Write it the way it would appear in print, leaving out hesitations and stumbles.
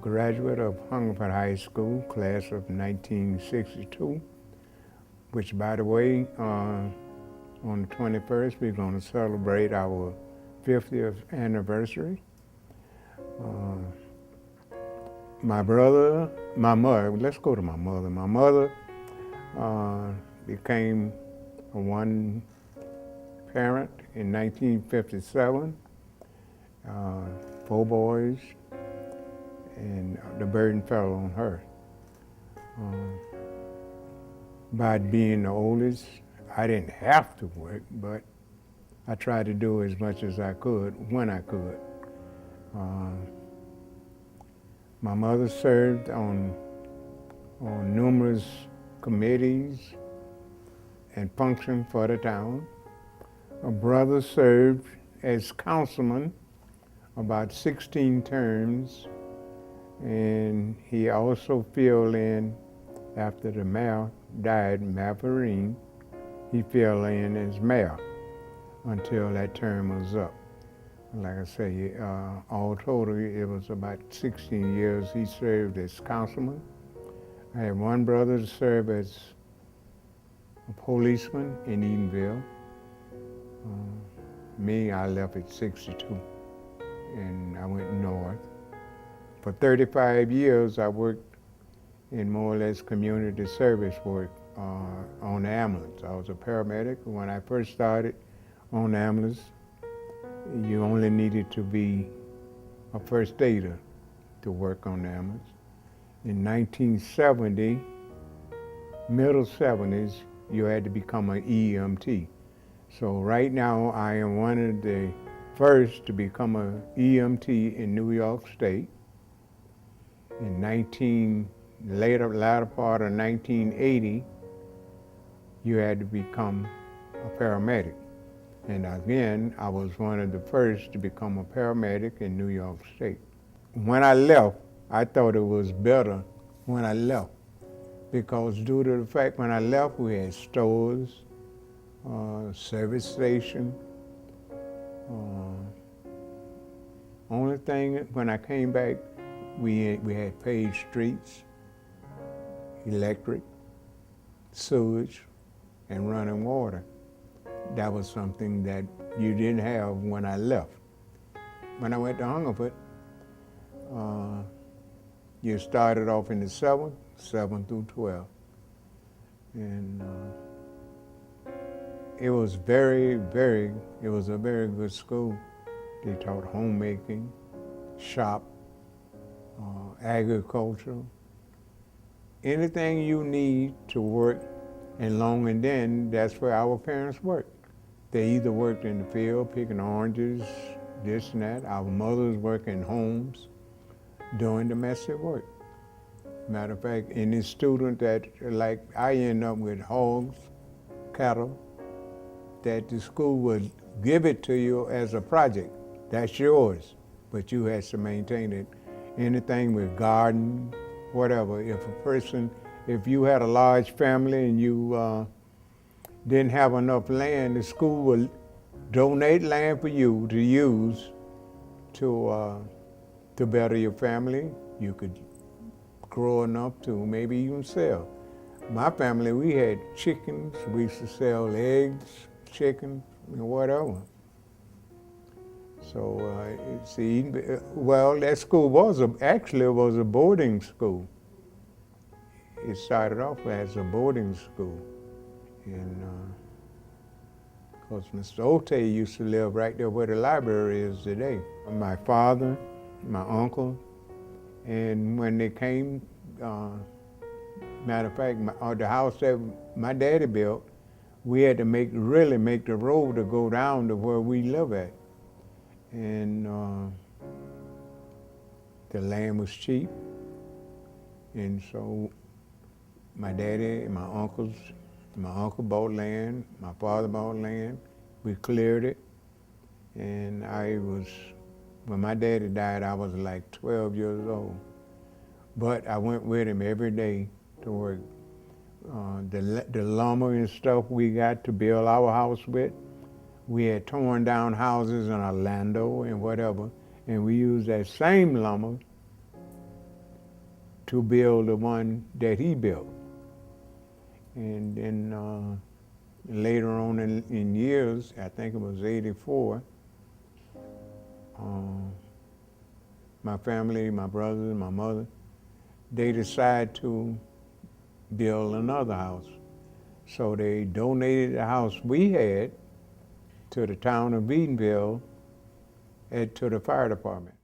graduate of Hungerford High School, class of 1962, which, by the way, on the 21st, we're going to celebrate our 50th anniversary. My mother, let's go to my mother. My mother became a one parent in 1957, 4 boys, and the burden fell on her. By being the oldest, I didn't have to work, but I tried to do as much as I could when I could. My mother served on numerous committees and functioned for the town. My brother served as councilman about 16 terms, and he also filled in after the mayor died, Mayor Perrine. He filled in as mayor until that term was up. Like I say, all total, it was about 16 years he served as councilman. I had one brother to serve as a policeman in Eatonville. Me, I left at 62, and I went north. For 35 years, I worked in more or less community service work on the ambulance. I was a paramedic. When I first started on the ambulance, you only needed to be a first aider to work on the ambulance. In 1970, middle 70s, you had to become an EMT. So right now, I am one of the first to become an EMT in New York State. In latter part of 1980, you had to become a paramedic. And again, I was one of the first to become a paramedic in New York State. When I left, I thought it was better when I left, because due to the fact when I left, we had stores, service station. Only thing, when I came back, we had paved streets, electric, sewage, and running water. That was something that you didn't have when I left. When I went to Hungerford, you started off in the 7 through 12. And it was a very good school. They taught homemaking, shop, agriculture, anything you need to work. And long and then, that's where our parents worked. They either worked in the field, picking oranges, this and that. Our mothers worked in homes, doing domestic work. Matter of fact, any student that, like I end up with hogs, cattle, that the school would give it to you as a project. That's yours, but you had to maintain it. Anything with garden, whatever. If you had a large family and you didn't have enough land, the school would donate land for you to use to better your family. You could grow enough to maybe even sell. My family, we had chickens. We used to sell eggs, chicken, whatever. So that school was actually a boarding school. It started off as a boarding school. And because Mr. Ote used to live right there where the library is today. My father, my uncle, and when they came, matter of fact, the house that my daddy built, we had to really make the road to go down to where we live at. And the land was cheap. And so my daddy and my uncles, my uncle bought land, my father bought land, we cleared it. And when my daddy died, I was like 12 years old. But I went with him every day to work. The lumber and stuff we got to build our house with, we had torn down houses in Orlando and whatever, and we used that same lumber to build the one that he built. And then later on in years, I think it was 84, my family, my brothers, my mother, they decided to build another house. So they donated the house we had to the town of Eatonville to the fire department.